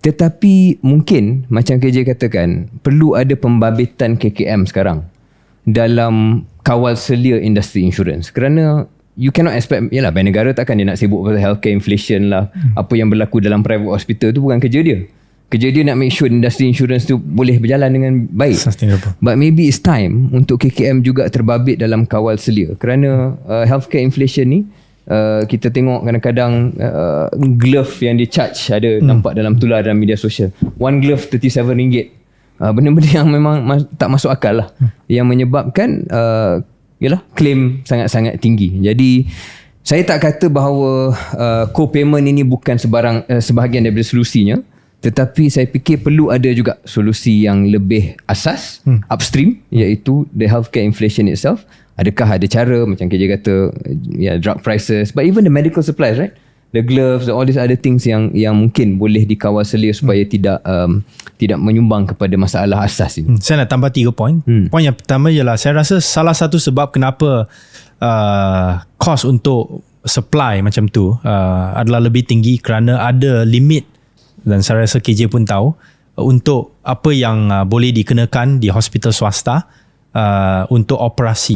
Tetapi mungkin macam KJ katakan, perlu ada pembabitan KKM sekarang dalam kawal selia industri insurans. Kerana you cannot expect, yalah, bank negara takkan dia nak sibuk pasal healthcare inflation lah. Apa yang berlaku dalam private hospital tu bukan kerja dia. Kerja dia nak make sure industri insurans tu boleh berjalan dengan baik. Sustainable. But maybe it's time untuk KKM juga terbabit dalam kawal selia. Kerana healthcare inflation ni, kita tengok kadang-kadang glove yang dia charge ada nampak dalam tular dalam media sosial. One glove RM37. Benda-benda yang memang tak masuk akal lah. Yang menyebabkan yalah, claim sangat-sangat tinggi. Jadi saya tak kata bahawa co-payment ini bukan sebahagian daripada solusinya, tetapi saya fikir perlu ada juga solusi yang lebih asas, upstream, iaitu the healthcare inflation itself. Adakah ada cara macam KJ kata, drug prices, but even the medical supplies, right? The gloves, all these other things yang mungkin boleh dikawal selia supaya tidak menyumbang kepada masalah asas ini. Saya nak tambah 3 poin. Poin yang pertama ialah saya rasa salah satu sebab kenapa cost untuk supply macam tu adalah lebih tinggi kerana ada limit, dan saya rasa KJ pun tahu untuk apa yang boleh dikenakan di hospital swasta untuk operasi.